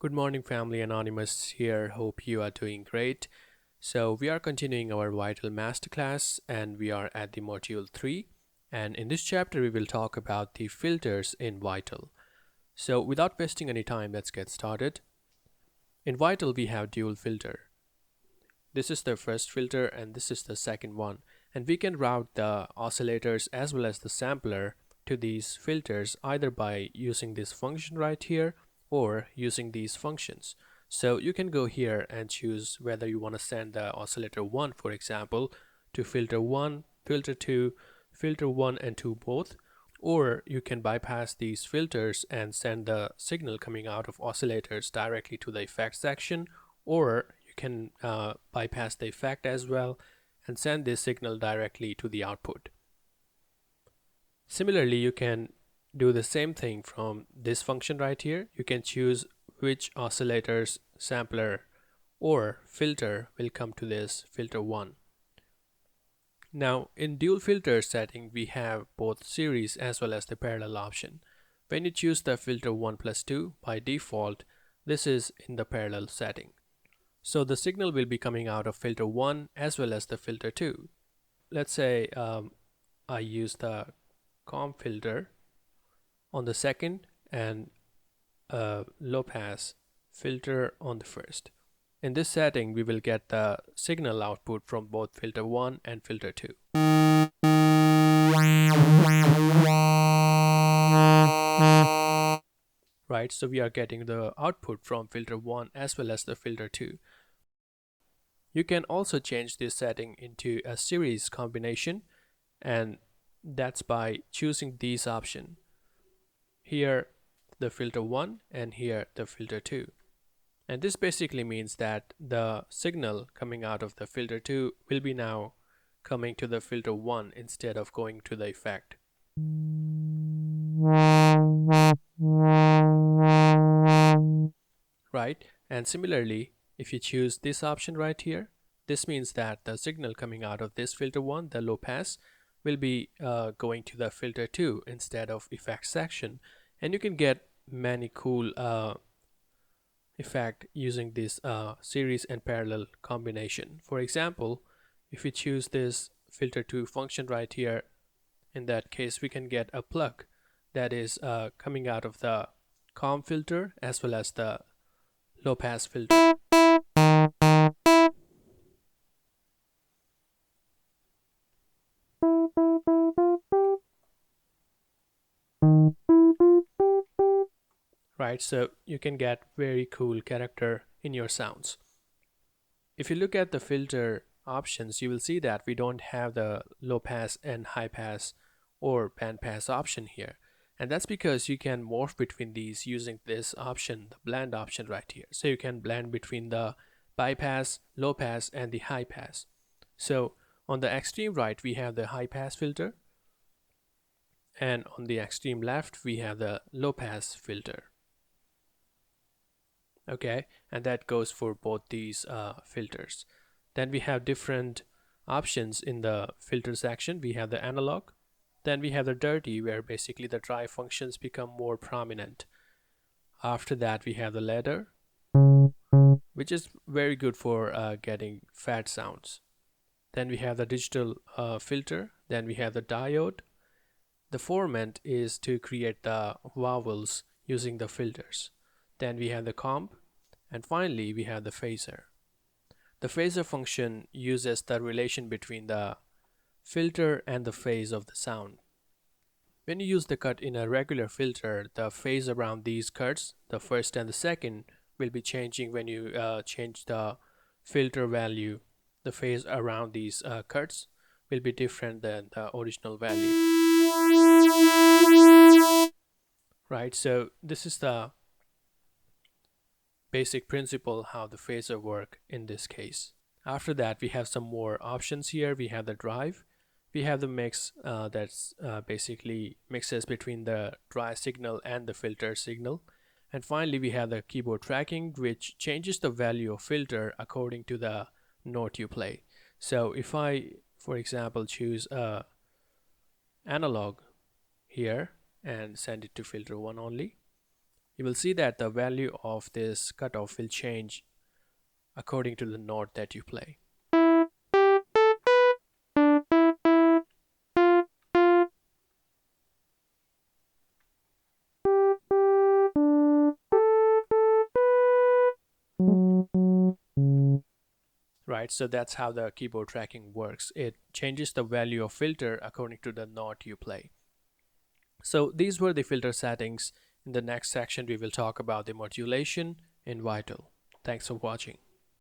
Good morning, family. Anonymous here. Hope you are doing great. So, we are continuing our Vital Masterclass and we are at the module 3. And in this chapter, we will talk about the filters in Vital. So, without wasting any time, let's get started. In Vital, we have dual filter. This is the first filter and this is the second one. And we can route the oscillators as well as the sampler to these filters either by using this function right here or using these functions. So you can go here and choose whether you want to send the oscillator 1, for example, to filter 1, filter 2, filter 1 and 2 both, or you can bypass these filters and send the signal coming out of oscillators directly to the effect section, or you can bypass the effect as well and send this signal directly to the output. Similarly, you can do the same thing from this function right here. You can choose which oscillators, sampler or filter will come to this filter 1. Now in dual filter setting, we have both series as well as the parallel option. When you choose the filter 1 plus 2, by default this is in the parallel setting. So the signal will be coming out of filter 1 as well as the filter 2. Let's say I use the comb filter on the second and low pass filter on the first. In this setting, we will get the signal output from both filter 1 and filter 2. Right, so we are getting the output from filter 1 as well as the filter 2. You can also change this setting into a series combination, and that's by choosing these options. Here the filter 1 and here the filter 2. And this basically means that the signal coming out of the filter 2 will be now coming to the filter 1 instead of going to the effect. Right? And similarly, if you choose this option right here, this means that the signal coming out of this filter 1, the low pass, will be going to the filter 2 instead of effect section. And you can get many cool effect using this series and parallel combination. For example, if we choose this filter 2 function right here, in that case we can get a plug that is coming out of the comb filter as well as the low pass filter. Right, so you can get very cool character in your sounds. If you look at the filter options, you will see that we don't have the low pass and high pass or band pass option here. And that's because you can morph between these using this option, the blend option right here. So you can blend between the bypass, low pass and the high pass. So on the extreme right we have the high pass filter, and on the extreme left we have the low pass filter. Okay, and that goes for both these filters. Then we have different options in the filter section. We have the analog, then we have the dirty, where basically the dry functions become more prominent. After that we have the ladder, which is very good for getting fat sounds. Then we have the digital filter, then we have the diode. The Formant is to create the vowels using the filters. Then we have the comb, and finally we have the phasor. The phasor function uses the relation between the filter and the phase of the sound. When you use the cut in a regular filter, the phase around these cuts, the first and the second, will be changing when you change the filter value. The phase around these cuts will be different than the original value. Right, so this is the basic principle how the phasor work in this case. After that we have some more options here. We have the drive, we have the mix that's basically mixes between the dry signal and the filter signal, and finally we have the keyboard tracking, which changes the value of filter according to the note you play. So if I, for example, choose analog here and send it to filter 1 only, you will see that the value of this cutoff will change according to the note that you play. Right, so that's how the keyboard tracking works. It changes the value of filter according to the note you play. So these were the filter settings. In the next section we will talk about the modulation in Vital. Thanks for watching.